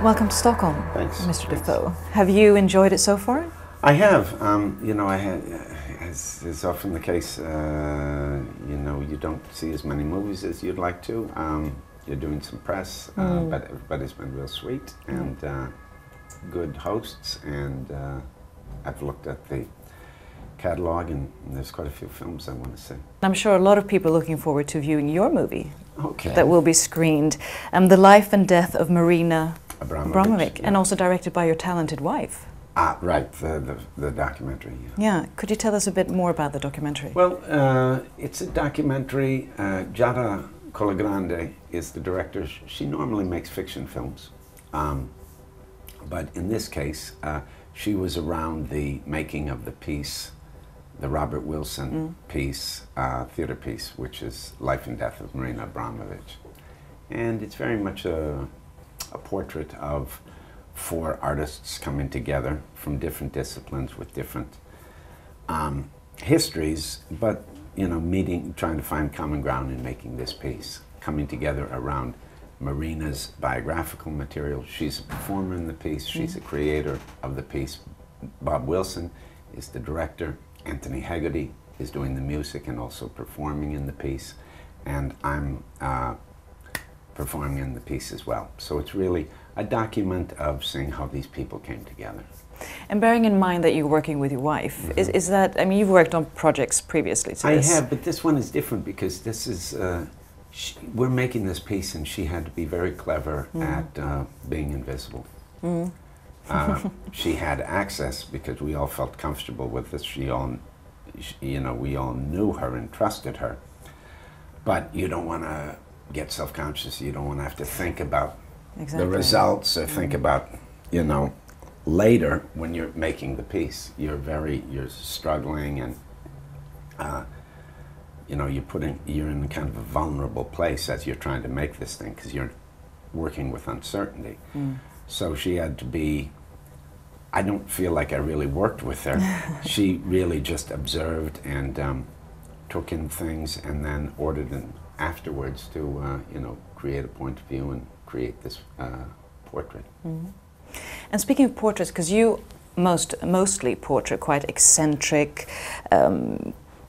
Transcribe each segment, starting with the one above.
Welcome to Stockholm, Thanks, Mr. thanks. Dafoe. Have you enjoyed it so far? I have. You know, as is often the case, you know, you don't see as many movies as you'd like to. You're doing some press, but everybody's been real sweet and good hosts. And I've looked at the catalog, and there's quite a few films I want to see. I'm sure a lot of people are looking forward to viewing your movie Okay. that will be screened. The Life and Death of Marina Abramovic, yeah. and also directed by your talented wife. Ah, right, the documentary. Yeah, could you tell us a bit more about the documentary? Well, it's a documentary. Giada Colagrande is the director. She normally makes fiction films, but in this case, she was around the making of the piece, the Robert Wilson piece, theater piece, which is Life and Death of Marina Abramovic. And it's very much a portrait of four artists coming together from different disciplines with different histories, but you know, meeting, trying to find common ground in making this piece, coming together around Marina's biographical material. She's a performer in the piece, she's a creator of the piece. Bob Wilson is the director, Anthony Hegarty is doing the music and also performing in the piece, and I'm performing in the piece as well. So it's really a document of seeing how these people came together. And bearing in mind that you're working with your wife, is that, I mean, you've worked on projects previously to this. I have, but this one is different because this is, we're making this piece and she had to be very clever at being invisible. She had access because we all felt comfortable with this. You know, we all knew her and trusted her. But you don't want to get self-conscious. You don't want to have to think about the results or think about, you know, later when you're making the piece. You're struggling and, you know, you're in kind of a vulnerable place as you're trying to make this thing because you're working with uncertainty. So she had to be, I don't feel like I really worked with her. She really just observed and took in things and then ordered them afterwards to, you know, create a point of view and create this portrait. And speaking of portraits, because you mostly portrait quite eccentric,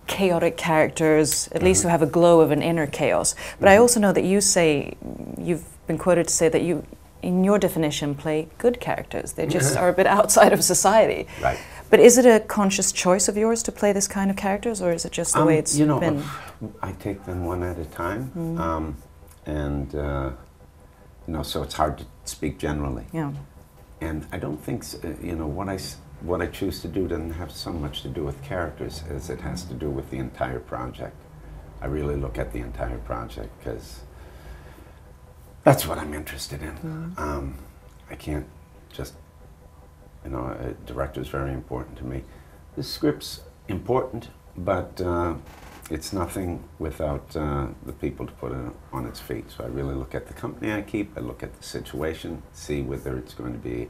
chaotic characters, at least who have a glow of an inner chaos. But I also know that you say, you've been quoted to say that you, in your definition, play good characters. They just are a bit outside of society. Right. But is it a conscious choice of yours to play this kind of characters, or is it just the way it's you know, been? I take them one at a time, and you know, so it's hard to speak generally. Yeah. And I don't think you know, what I choose to do doesn't have so much to do with characters as it has to do with the entire project. I really look at the entire project because that's what I'm interested in. I can't just, you know, a director's very important to me. The script's important, but it's nothing without the people to put it on its feet. So I really look at the company I keep, I look at the situation, see whether it's going to be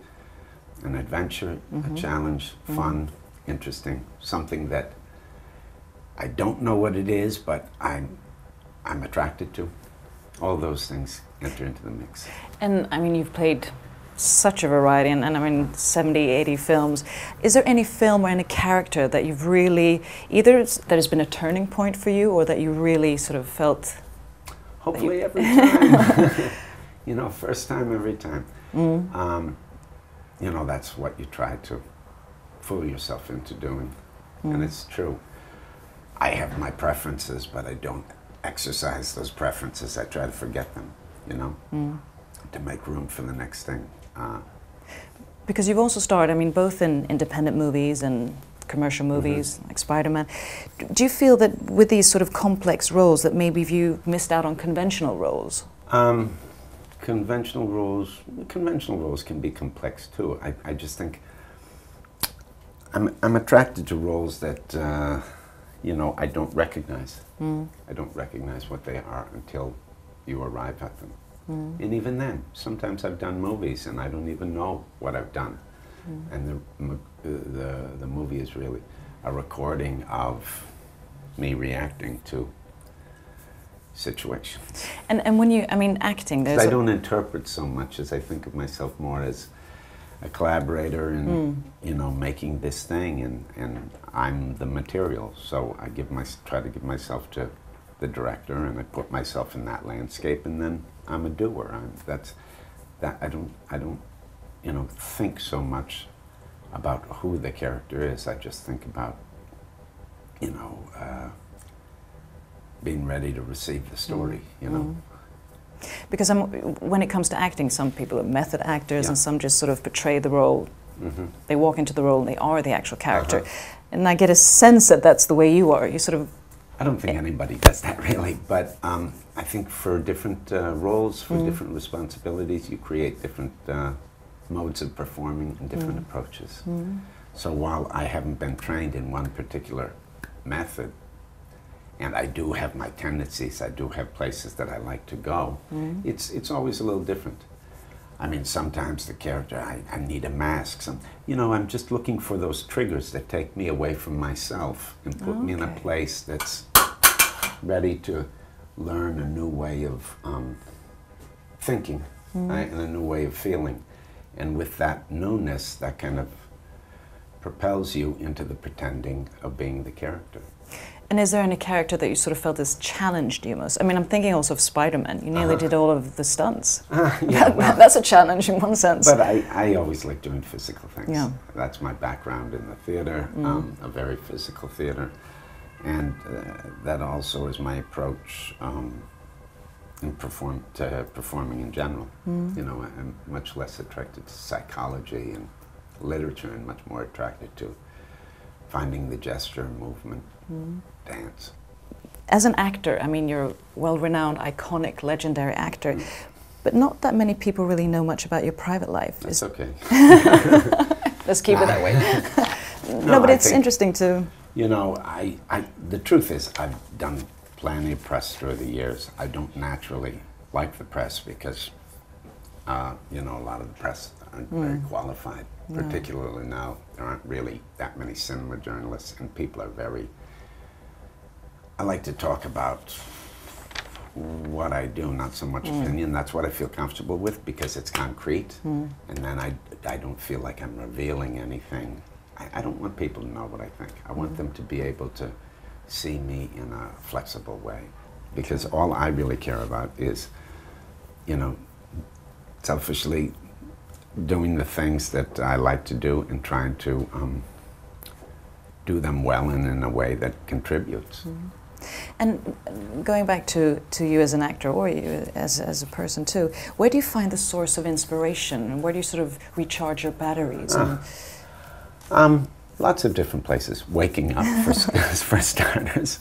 an adventure, a challenge, fun, interesting, something that I don't know what it is, but I'm attracted to. All those things enter into the mix. And I mean, you've played such a variety, and I mean 70, 80 films. Is there any film or any character that you've really, either that has been a turning point for you or that you really sort of felt? Hopefully every time. You know, first time every time. You know, that's what you try to fool yourself into doing. And it's true. I have my preferences, but I don't exercise those preferences. I try to forget them, you know, to make room for the next thing. Because you've also starred, I mean, both in independent movies and commercial movies, like Spider-Man. Do you feel that with these sort of complex roles that maybe you missed out on conventional roles? Conventional roles can be complex too. I just think I'm attracted to roles that you know, I don't recognize. I don't recognize what they are until you arrive at them. And even then, sometimes I've done movies and I don't even know what I've done. And the movie is really a recording of me reacting to situations. And when you, I mean, acting, there's... I don't interpret so much as I think of myself more as a collaborator in, you know, making this thing, and I'm the material. So I try to give myself to the director, and I put myself in that landscape, and then I'm a doer. I don't, you know, think so much about who the character is. I just think about, you know, being ready to receive the story, you know. Because when it comes to acting, some people are method actors, Yeah. and some just sort of portray the role. They walk into the role and they are the actual character. And I get a sense that that's the way you are. You sort of... I don't think anybody does that really, but I think for different roles, for different responsibilities, you create different modes of performing and different approaches. So while I haven't been trained in one particular method, and I do have my tendencies, I do have places that I like to go, it's always a little different. I mean, sometimes the character, I need a mask. You know, I'm just looking for those triggers that take me away from myself and put me in a place that's ready to learn a new way of thinking, right? And a new way of feeling. And with that newness, that kind of propels you into the pretending of being the character. And is there any character that you sort of felt has challenged you most? I mean, I'm thinking also of Spider-Man. You nearly did all of the stunts. Yeah, well, that's a challenge in one sense. But I always like doing physical things. Yeah. That's my background in the theater, a very physical theater. And that also is my approach in performing in general. You know, I'm much less attracted to psychology and literature, and much more attracted to finding the gesture, movement, dance. As an actor, I mean, you're a well-renowned, iconic, legendary actor, but not that many people really know much about your private life. That's okay. Let's keep it that way. No, but it's interesting to... You know, the truth is, I've done plenty of press through the years. I don't naturally like the press because, you know, a lot of the press aren't very qualified. Particularly now, there aren't really that many cinema journalists, and people are very... I like to talk about what I do, not so much opinion. That's what I feel comfortable with because it's concrete, and then I don't feel like I'm revealing anything. I don't want people to know what I think. I want them to be able to see me in a flexible way, because all I really care about is, you know, selfishly doing the things that I like to do and trying to do them well and in a way that contributes. And going back to you as an actor, or you as a person too, where do you find the source of inspiration, and where do you sort of recharge your batteries? Lots of different places. Waking up, for starters.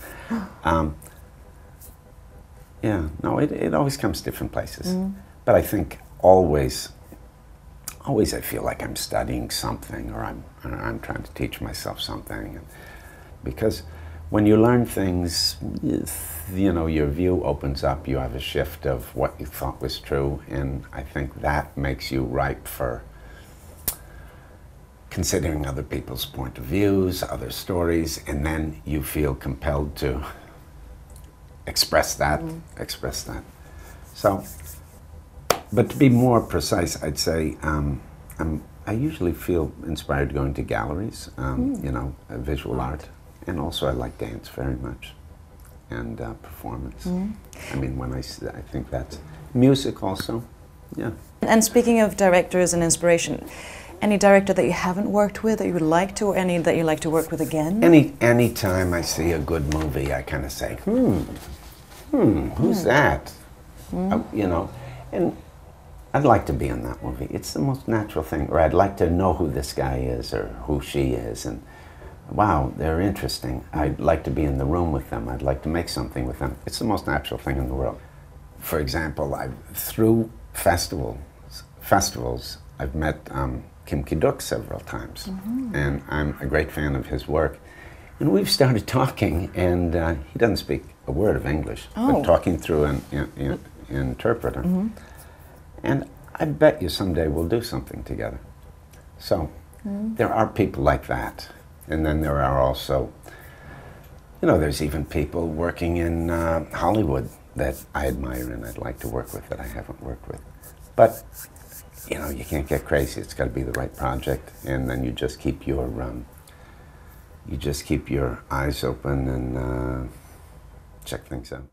Yeah, no, it always comes different places. But I think always I feel like I'm studying something, or I'm trying to teach myself something. Because when you learn things, you know, your view opens up, you have a shift of what you thought was true, and I think that makes you ripe for considering other people's point of views, other stories, and then you feel compelled to express that, So, but to be more precise, I'd say I usually feel inspired going to galleries, you know, visual art, and also I like dance very much, and performance. I mean, when I think that's music also, yeah. And speaking of directors and inspiration, any director that you haven't worked with that you would like to, or any that you like to work with again? Any time I see a good movie, I kind of say, who's that? You know, and I'd like to be in that movie. It's the most natural thing. Or I'd like to know who this guy is or who she is, and wow, they're interesting. I'd like to be in the room with them. I'd like to make something with them. It's the most natural thing in the world. For example, through festivals, I've met Kim Ki-duk several times, and I'm a great fan of his work. And we've started talking, and he doesn't speak a word of English, but talking through an interpreter. And I bet you someday we'll do something together. So there are people like that. And then there are also, you know, there's even people working in Hollywood that I admire and I'd like to work with that I haven't worked with. But, you know, you can't get crazy. It's got to be the right project, and then you just keep your eyes open and check things out.